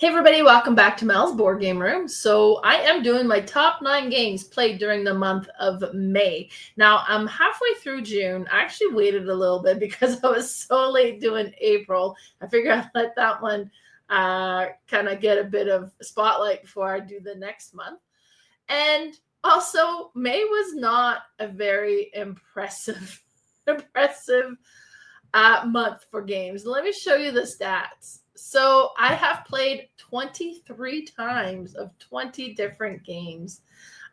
Hey everybody, welcome back to Mel's Board Game Room. So I am doing my top 9 games played during the month of May. Now I'm halfway through June. I actually waited a little bit because I was so late doing April. I figured I'd let that one kind of get a bit of spotlight before I do the next month. And also May was not a very impressive month for games. Let me show you the stats. So I have played 23 times of 20 different games.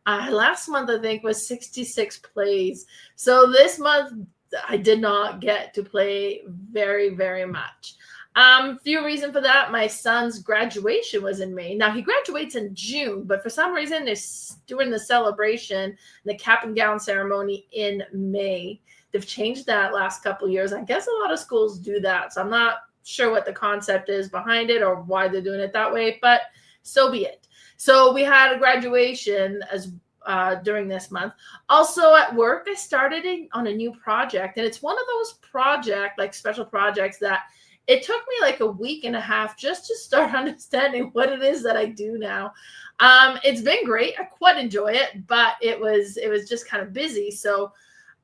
Last month, I think, was 66 plays. So this month, I did not get to play very, very much. Few reasons for that. My son's graduation was in May. Now, he graduates in June, but for some reason, they're doing the celebration, the cap and gown ceremony in May. They've changed that last couple of years. I guess a lot of schools do that, so I'm not sure what the concept is behind it or why they're doing it that way, but so be it. So we had a graduation as during this month. Also at work, I started on a new project, and it's one of those special projects that it took me like a week and a half just to start understanding what it is that I do now. It's been great. I quite enjoy it, but it was just kind of busy. So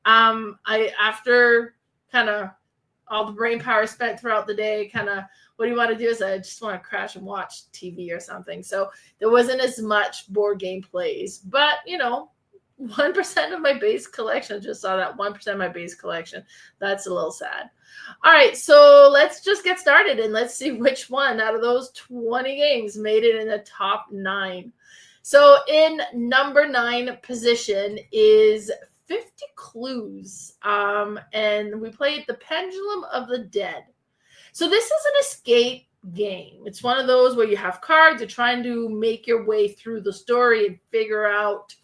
after kind of all the brain power spent throughout the day, what do you want to do? Is I just want to crash and watch TV or something. So there wasn't as much board game plays, but 1% of my base collection. I just saw that 1% of my base collection. That's a little sad. All right, so let's just get started and let's see which one out of those 20 games made it in the top 9. So in number 9 position is 50 Clues, and we played the Pendulum of the Dead. So this is an escape game. It's one of those where you have cards, you're trying to make your way through the story and figure out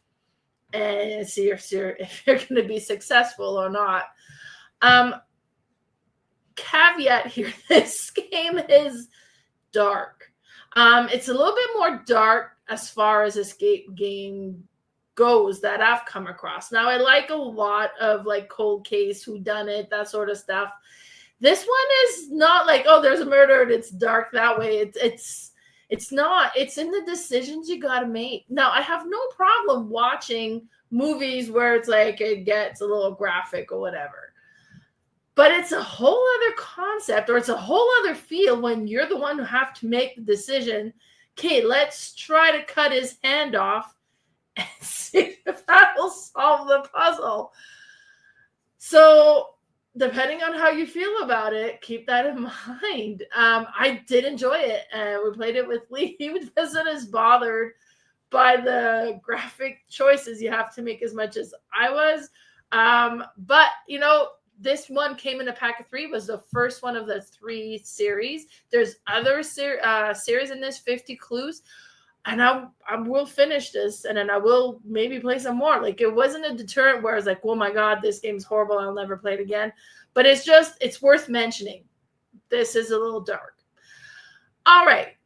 and see if you're going to be successful or not. Caveat here, this game is dark. It's a little bit more dark as far as escape game goes that I've come across. Now, I like a lot of like cold case, whodunit, that sort of stuff. This one is not like, oh, there's a murder and it's dark that way. It's not. It's in the decisions you got to make. Now, I have no problem watching movies where it's like it gets a little graphic or whatever. But it's a whole other concept, or it's a whole other feel when you're the one who have to make the decision. Okay, let's try to cut his hand off and see if that will solve the puzzle. So depending on how you feel about it, keep that in mind. I did enjoy it. We played it with Lee. He wasn't as bothered by the graphic choices you have to make as much as I was. But, this one came in a pack of 3, was the first one of the 3 series. There's other series in this, 50 Clues. And I will finish this, and then I will maybe play some more. Like, it wasn't a deterrent where I was like, oh my God, this game's horrible, I'll never play it again. But it's worth mentioning. This is a little dark. All right.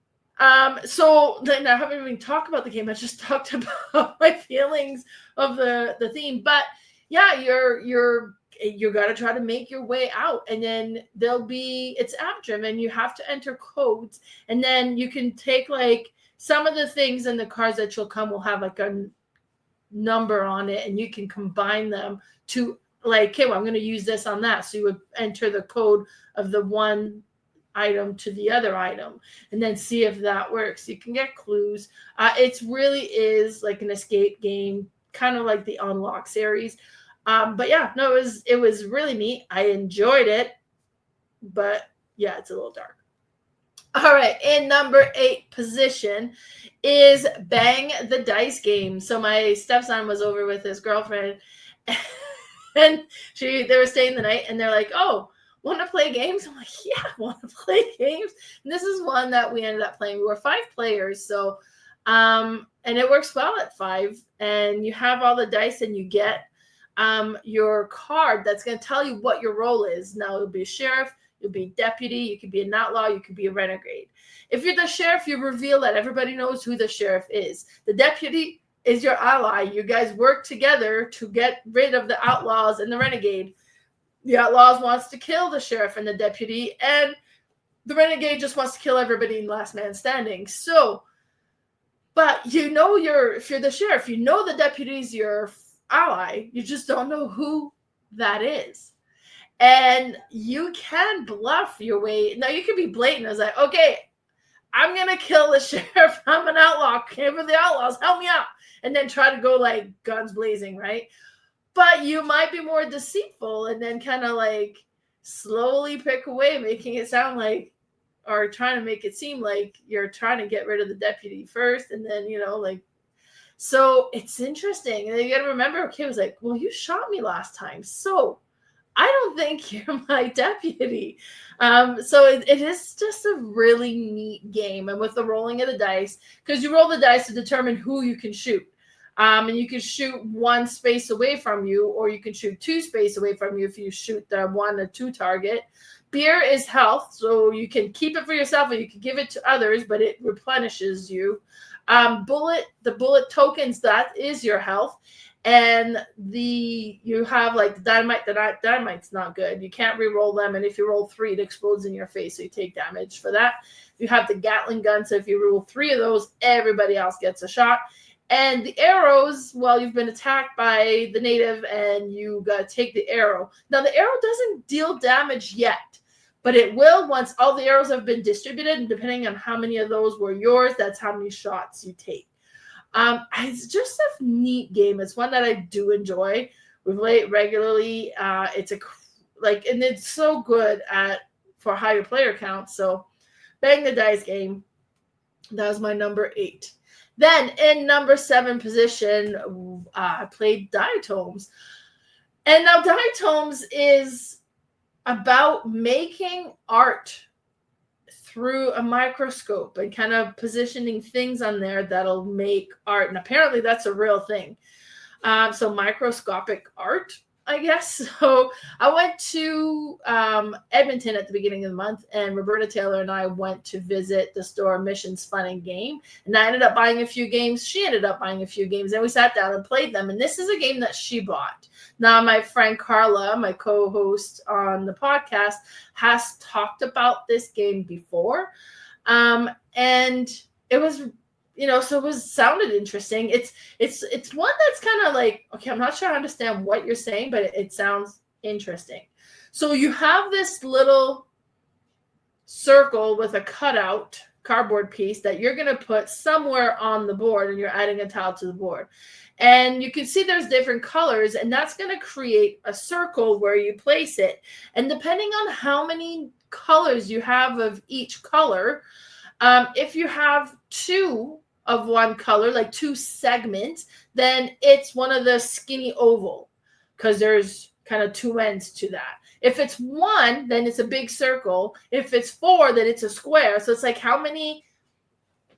So then I haven't even talked about the game. I just talked about my feelings of the theme. But yeah, you got to try to make your way out, and then it's app driven. You have to enter codes, and then you can take like some of the things in the cards that you'll come will have like a number on it, and you can combine them to like, okay, well, I'm going to use this on that. So you would enter the code of the one item to the other item and then see if that works. You can get clues. It really is like an escape game, kind of like the Unlock series. But yeah, no, it was really neat. I enjoyed it, but yeah, it's a little dark. All right, in number 8 position is Bang the Dice game. So my stepson was over with his girlfriend, and they were staying the night, and they're like, "Oh, want to play games?" I'm like, "Yeah, I want to play games." And this is one that we ended up playing. We were 5 players, so and it works well at 5. And you have all the dice, and you get your card that's going to tell you what your role is. Now it'll be a sheriff. You'll be deputy. You could be an outlaw. You could be a renegade. If you're the sheriff, you reveal that everybody knows who the sheriff is. The deputy is your ally. You guys work together to get rid of the outlaws and the renegade. The outlaws wants to kill the sheriff and the deputy, and the renegade just wants to kill everybody in last man standing. So, but if you're the sheriff, you know the deputy's your ally. You just don't know who that is. And you can bluff your way. Now, you can be blatant. I was like, okay, I'm going to kill the sheriff. I'm an outlaw. Came for the outlaws. Help me out. And then try to go like guns blazing, right? But you might be more deceitful and then kind of like slowly pick away, making it sound like, or trying to make it seem like you're trying to get rid of the deputy first. And then, so it's interesting. And you got to remember, okay, it was like, well, you shot me last time. So I don't think you're my deputy. So it is just a really neat game. And with the rolling of the dice, because you roll the dice to determine who you can shoot. And you can shoot one space away from you, or you can shoot two spaces away from you if you shoot the 1 or 2 target. Beer is health, so you can keep it for yourself or you can give it to others, but it replenishes you. The bullet tokens, that is your health. And you have like the dynamite. The dynamite's not good. You can't re-roll them. And if you roll 3, it explodes in your face. So you take damage for that. You have the Gatling gun. So if you roll 3 of those, everybody else gets a shot. And the arrows, well, you've been attacked by the native and you got to take the arrow. Now, the arrow doesn't deal damage yet, but it will once all the arrows have been distributed. And depending on how many of those were yours, that's how many shots you take. It's just a neat game. It's one that I do enjoy. We play it regularly. And it's so good for higher player count. So, Bang the Dice game. That was my number 8. Then in number 7 position, I played Diatoms. And now Diatoms is about making art through a microscope and kind of positioning things on there that'll make art. And apparently that's a real thing. So microscopic art, I guess. So I went to Edmonton at the beginning of the month, and Roberta Taylor and I went to visit the store Missions Fun and Game. And I ended up buying a few games. She ended up buying a few games, and we sat down and played them. And this is a game that she bought. Now, my friend Carla, my co-host on the podcast, has talked about this game before. And it was, so it sounded interesting. It's one that's kind of like, okay, I'm not sure I understand what you're saying, but it sounds interesting. So you have this little circle with a cutout cardboard piece that you're going to put somewhere on the board, and you're adding a tile to the board. And you can see there's different colors, and that's going to create a circle where you place it. And depending on how many colors you have of each color, if you have 2 of one color, like 2 segments, then it's one of the skinny oval, because there's kind of 2 ends to that. If it's 1, then it's a big circle. If it's 4, then it's a square. So it's like how many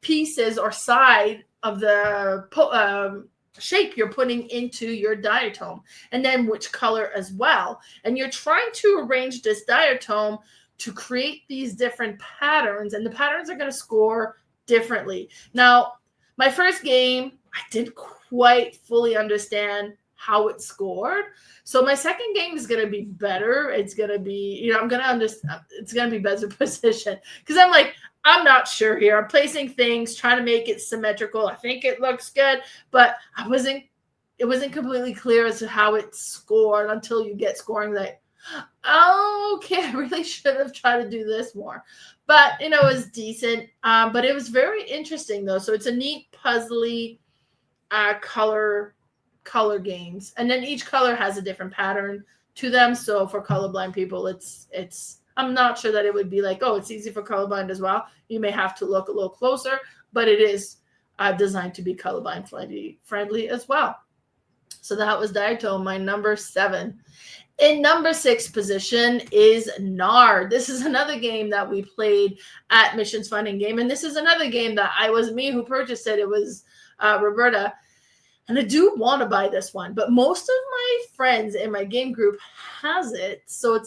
pieces or side of the shape you're putting into your diatom, and then which color as well. And you're trying to arrange this diatom to create these different patterns, and the patterns are going to score differently. Now, my first game, I didn't quite fully understand how it scored. So my second game is going to be better. It's going to be, I'm going to understand. It's going to be better position, because I'm like, I'm not sure here. I'm placing things, trying to make it symmetrical. I think it looks good, but it wasn't completely clear as to how it scored until you get scoring like, oh, okay, I really should have tried to do this more. But, it was decent. But it was very interesting, though. So it's a neat, puzzly color games. And then each color has a different pattern to them. So for colorblind people, it's I'm not sure that it would be like, oh, it's easy for colorblind as well. You may have to look a little closer, but it is designed to be colorblind friendly as well. So that was Diatom, my number 7. In number 6 position is Knarr. This is another game that we played at Missions Fun and Game. And this is another game that I was me who purchased it. It was Roberta. And I do want to buy this one, but most of my friends in my game group has it. So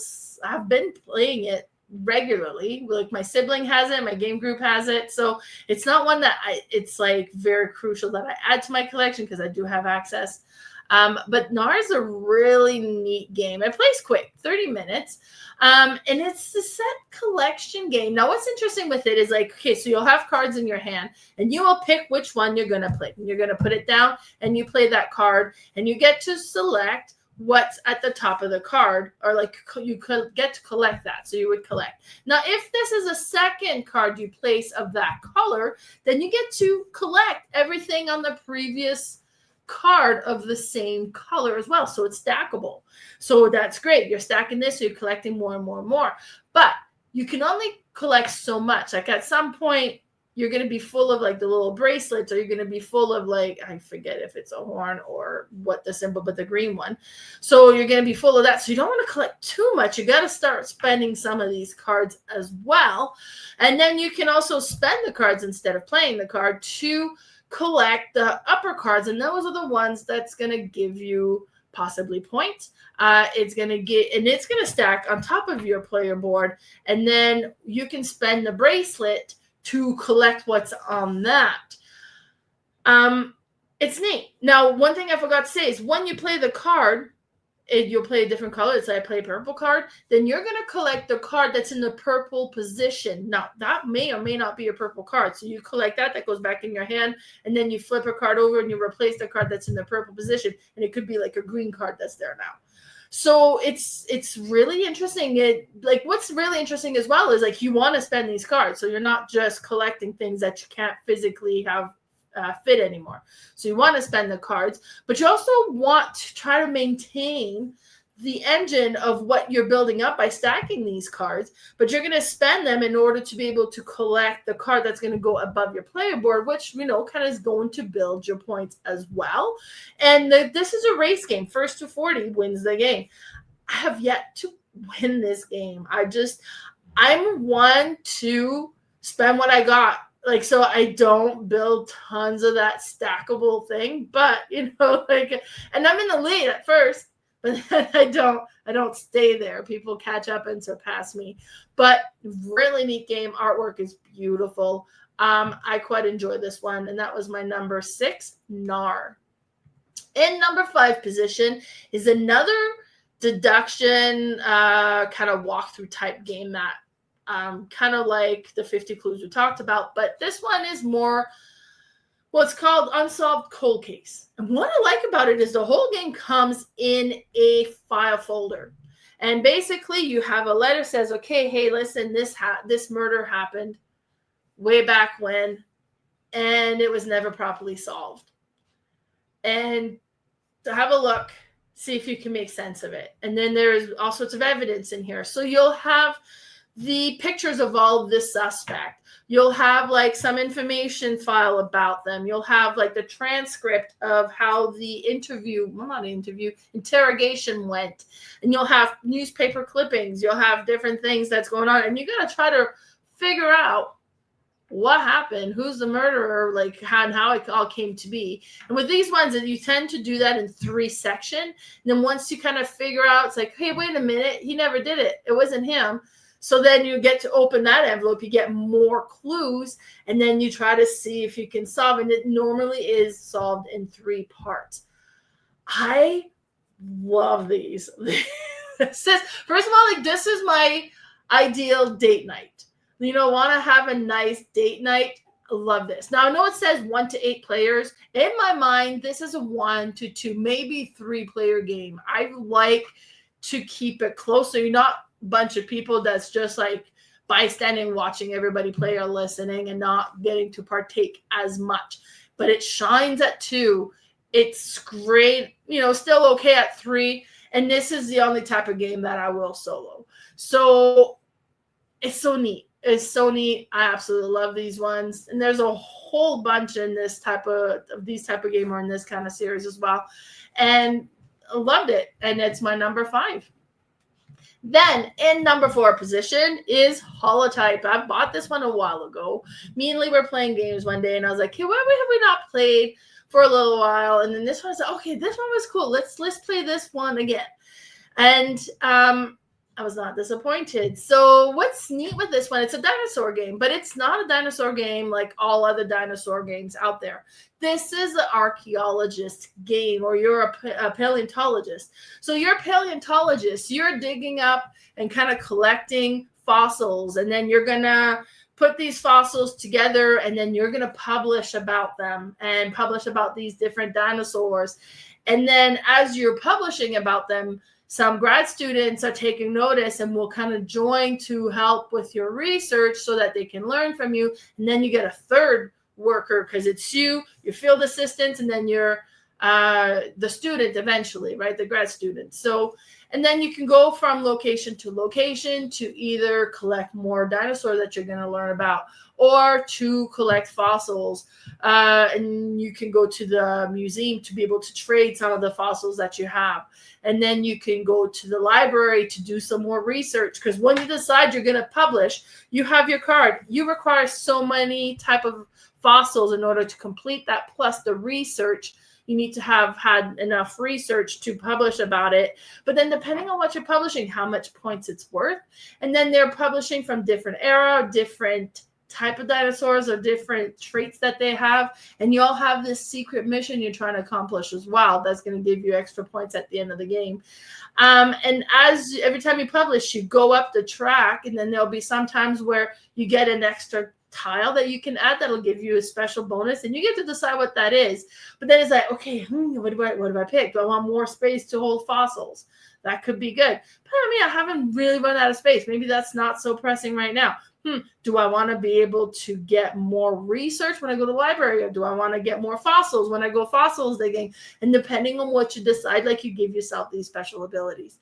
I've been playing it regularly. Like my sibling has it, my game group has it. So it's not one that it's like very crucial that I add to my collection, because I do have access. But Knarr is a really neat game. It plays quick, 30 minutes. And it's a set collection game. Now, what's interesting with it is like, okay, so you'll have cards in your hand and you will pick which one you're going to play. You're going to put it down and you play that card and you get to select what's at the top of the card, or like you could get to collect that. So you would collect. Now, if this is a second card you place of that color, then you get to collect everything on the previous card of the same color as well. So it's stackable. So that's great. You're stacking this, so you're collecting more and more and more. But you can only collect so much. Like at some point, you're going to be full of like the little bracelets, or you're going to be full of like, I forget if it's a horn or what the symbol, but the green one. So you're going to be full of that. So you don't want to collect too much. You got to start spending some of these cards as well. And then you can also spend the cards instead of playing the card to collect the upper cards. And those are the ones that's going to give you possibly points. It's going to stack on top of your player board. And then you can spend the bracelet to collect what's on that. It's neat. Now, one thing I forgot to say is when you play the card, you'll play a different color. So I play a purple card. Then you're going to collect the card that's in the purple position. Now, that may or may not be a purple card. So you collect that. That goes back in your hand. And then you flip a card over and you replace the card that's in the purple position. And it could be like a green card that's there now. So it's really interesting. What's really interesting as well is like you want to spend these cards. So you're not just collecting things that you can't physically have fit anymore. So you want to spend the cards, but you also want to try to maintain the engine of what you're building up by stacking these cards, but you're going to spend them in order to be able to collect the card that's going to go above your player board, which, kind of is going to build your points as well. And this is a race game. First to 40 wins the game. I have yet to win this game. I'm one to spend what I got. So I don't build tons of that stackable thing, but, and I'm in the lead at first, but then I don't stay there. People catch up and surpass me. But really neat game. Artwork is beautiful. I quite enjoy this one. And that was my number 6, Knarr. In number 5 position is another deduction kind of walkthrough type game that kind of like the 50 clues we talked about. But this one is more what's called Unsolved Cold Case. And what I like about it is the whole game comes in a file folder. And basically you have a letter that says, okay, hey, listen, this murder happened way back when, and it was never properly solved. And to have a look, see if you can make sense of it. And then there's all sorts of evidence in here. So you'll have the pictures of all of this suspect. You'll have some information file about them. You'll have the transcript of how the interrogation went. And you'll have newspaper clippings. You'll have different things that's going on. And you got to try to figure out what happened, who's the murderer, how it all came to be. And with these ones, you tend to do that in 3 sections. And then once you kind of figure out, it's like, hey, wait a minute, he never did it. It wasn't him. So then you get to open that envelope, you get more clues, and then you try to see if you can solve it. And it normally is solved in 3 parts. I love these. First of all, this is my ideal date night. Want to have a nice date night? I love this. Now, I know it says 1 to 8 players. In my mind, this is a 1 to 2, maybe 3 player game. I like to keep it close so you're not bunch of people that's just bystanding, watching everybody play or listening and not getting to partake as much. But it shines at 2. It's great, still okay at 3. And this is the only type of game that I will solo. So it's so neat. It's so neat. I absolutely love these ones. And there's a whole bunch in this type of game or in this kind of series as well. And I loved it. And it's my number 5. Then in number 4 position is Holotype. I bought this one a while ago. Me and Lee were playing games one day, and I was like, hey, why have we not played for a little while? And then this one was like, okay, this one was cool. Let's play this one again. And I was not disappointed. So what's neat with this one, it's a dinosaur game, but it's not a dinosaur game like all other dinosaur games out there. This is an archaeologist game, or you're a paleontologist. So you're a paleontologist. You're digging up and kind of collecting fossils, and then you're going to put these fossils together, and then you're going to publish about them and publish about these different dinosaurs. And then as you're publishing about them, some grad students are taking notice and will kind of join to help with your research so that they can learn from you. And then you get a third worker, because it's you, your field assistants, and then you're the student eventually, right? The grad student. So, and then you can go from location to location to either collect more dinosaurs that you're going to learn about, or to collect fossils. And you can go to the museum to be able to trade some of the fossils that you have. And then you can go to the library to do some more research, because when you decide you're going to publish, you have your card. You require so many type of fossils in order to complete that, plus the research. You need to have had enough research to publish about it. But then depending on what you're publishing, how much points it's worth. And then they're publishing from different era, different type of dinosaurs, or different traits that they have. And you all have this secret mission you're trying to accomplish as well. That's going to give you extra points at the end of the game. And as every time you publish, you go up the track, and then there'll be some times where you get an extra tile that you can add that'll give you a special bonus, and you get to decide what that is. But then it's like, okay, what do I pick? Do I want more space to hold fossils? That could be good. But I mean, I haven't really run out of space. Maybe that's not so pressing right now. Do I want to be able to get more research when I go to the library, or do I want to get more fossils when I go fossils digging? And depending on what you decide, like, you give yourself these special abilities.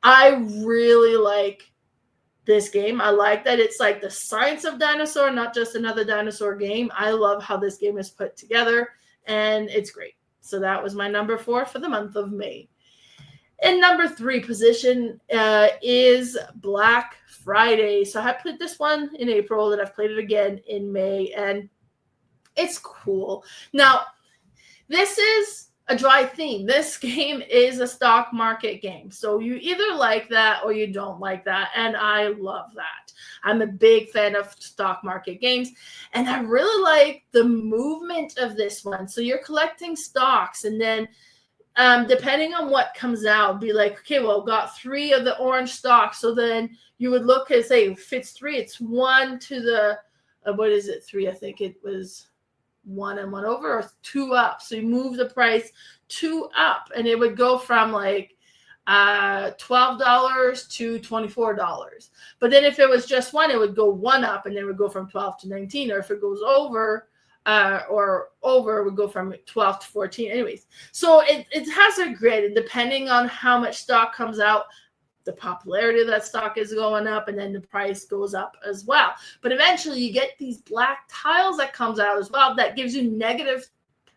I really like this game. I like that it's like the science of dinosaur, not just another dinosaur game. I love how this game is put together, and it's great. So that was my number 4 for the month of May. In number 3 position is Black Friday. So I played this one in April, and I've played it again in May, and it's cool. Now, this is a dry theme. This game is a stock market game. So you either like that or you don't like that. And I love that. I'm a big fan of stock market games. And I really like the movement of this one. So you're collecting stocks, and then depending on what comes out, be like, okay, well, got 3 of the orange stocks. So then you would look and say, if it's 3, it's 1 to the, what is it, 3? I think it was 1 and 1 over, or 2 up. So you move the price 2 up, and it would go from like $12 to $24. But then if it was just 1, it would go 1 up, and then it would go from 12 to 19. Or if it goes over, would go from 12 to 14. Anyways, so it has a grid, and depending on how much stock comes out, the popularity of that stock is going up, and then the price goes up as well. But eventually you get these black tiles that comes out as well that gives you negative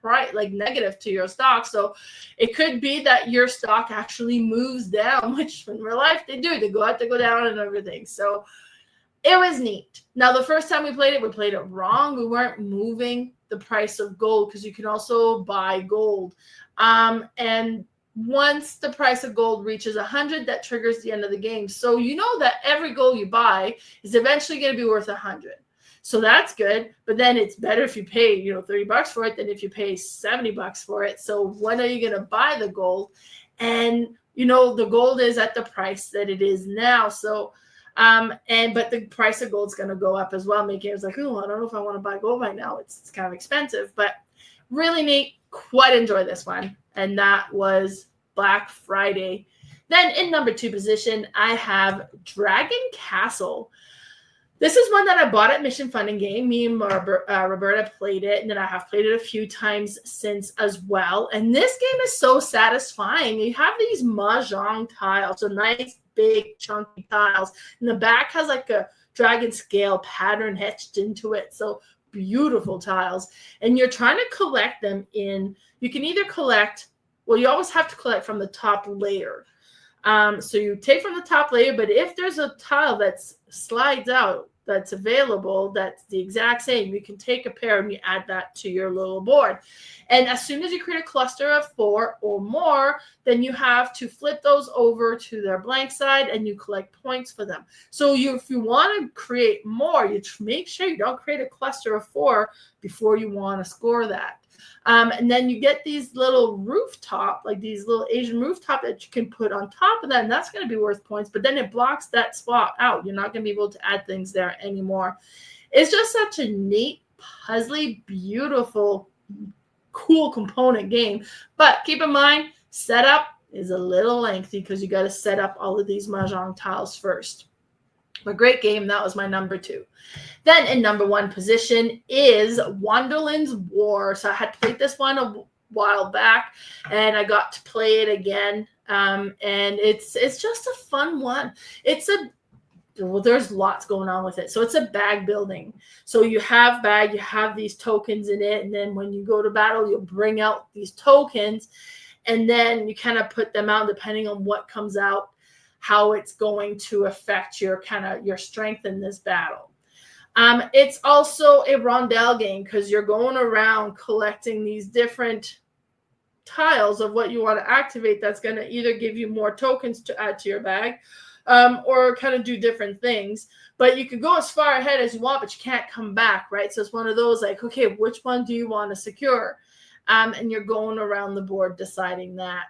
price, like negative to your stock. So it could be that your stock actually moves down, which in real life they do. They go out to go down and everything. So it was neat. Now, the first time we played it wrong. We weren't moving the price of gold, because you can also buy gold. And once the price of gold reaches 100, that triggers the end of the game. So you know that every gold you buy is eventually going to be worth 100. So that's good. But then it's better if you pay, $30 for it than if you pay $70 for it. So when are you going to buy the gold? And, the gold is at the price that it is now. So but the price of gold is going to go up as well, making it like, I don't know if I want to buy gold right now. It's kind of expensive, but really neat. Quite enjoy this one. And that was Black Friday. Then in number 2 position, I have Dragon Castle. This is one that I bought at Mission Fun and Game. Me and Roberta played it, and then I have played it a few times since as well. And this game is so satisfying. You have these mahjong tiles, so nice, big, chunky tiles. And the back has like a dragon scale pattern etched into it. So beautiful tiles. And you're trying to collect them in, you can either collect, well, you always have to collect from the top layer. So you take from the top layer, but if there's a tile that slides out, that's available that's the exact same. You can take a pair and you add that to your little board. And as soon as you create a cluster of 4 or more, then you have to flip those over to their blank side and you collect points for them. So if you want to create more, you make sure you don't create a cluster of 4 before you want to score that. And then you get these little rooftop, like these little Asian rooftop that you can put on top of that, and that's going to be worth points, but then it blocks that spot out. You're not going to be able to add things there anymore. It's just such a neat, puzzly, beautiful, cool component game. But keep in mind, setup is a little lengthy because you got to set up all of these mahjong tiles first. A great game. That was my number 2. Then in number 1 position is Wonderland's War. So I had played this one a while back, and I got to play it again. And it's just a fun one. There's lots going on with it. So it's a bag building. So you have bag, you have these tokens in it, and then when you go to battle, you'll bring out these tokens, and then you kind of put them out depending on what comes out, how it's going to affect your strength in this battle. It's also a rondel game because you're going around collecting these different tiles of what you want to activate that's going to either give you more tokens to add to your bag, or kind of do different things. But you can go as far ahead as you want, but you can't come back, right? So it's one of those like, okay, which one do you want to secure? And you're going around the board deciding that.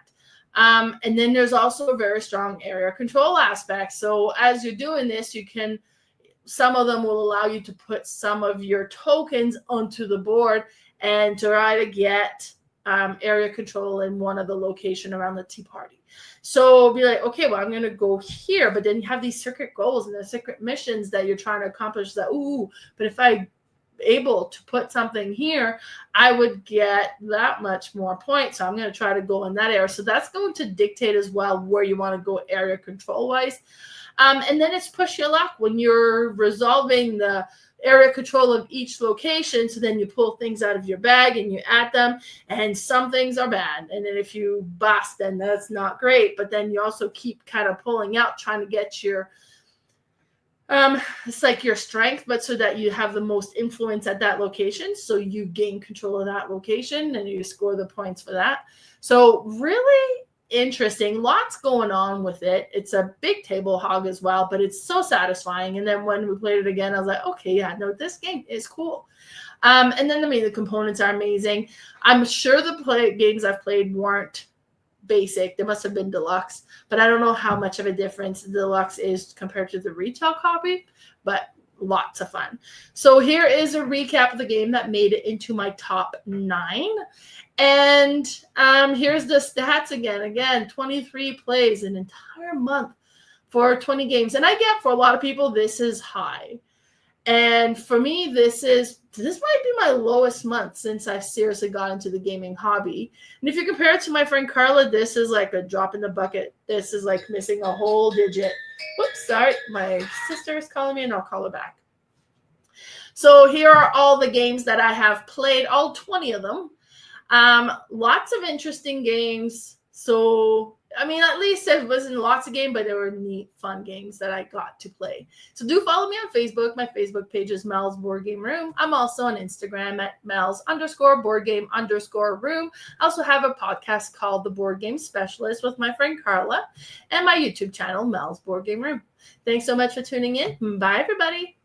And then there's also a very strong area control aspect. So as you're doing this, some of them will allow you to put some of your tokens onto the board and try to get area control in one of the location around the tea party. So be like, okay, well, I'm going to go here, but then you have these secret goals and the secret missions that you're trying to accomplish that, but if I able to put something here, I would get that much more points. So I'm going to try to go in that area. So that's going to dictate as well where you want to go area control wise. And then it's push your luck when you're resolving the area control of each location. So then you pull things out of your bag and you add them, and some things are bad. And then if you bust, then that's not great. But then you also keep kind of pulling out, trying to get your it's like your strength, but so that you have the most influence at that location. So you gain control of that location and you score the points for that. So really interesting. Lots going on with it. It's a big table hog as well, but it's so satisfying. And then when we played it again, I was like, okay, yeah, no, this game is cool. And then, the components are amazing. I'm sure the games I've played weren't basic. They must have been deluxe, but I don't know how much of a difference the deluxe is compared to the retail copy, but lots of fun. So here is a recap of the game that made it into my top 9. And here's the stats again, 23 plays an entire month for 20 games. And I get for a lot of people, this is high. And for me, this might be my lowest month since I seriously got into the gaming hobby. And if you compare it to my friend Carla, this is like a drop in the bucket. This is like missing a whole digit. Whoops, sorry. My sister is calling me and I'll call her back. So here are all the games that I have played, all 20 of them. Lots of interesting games. So, at least it wasn't lots of games, but there were neat, fun games that I got to play. So do follow me on Facebook. My Facebook page is Mel's Board Game Room. I'm also on Instagram at Mel's_boardgame_room. I also have a podcast called The Board Game Specialist with my friend Carla, and my YouTube channel, Mel's Board Game Room. Thanks so much for tuning in. Bye, everybody.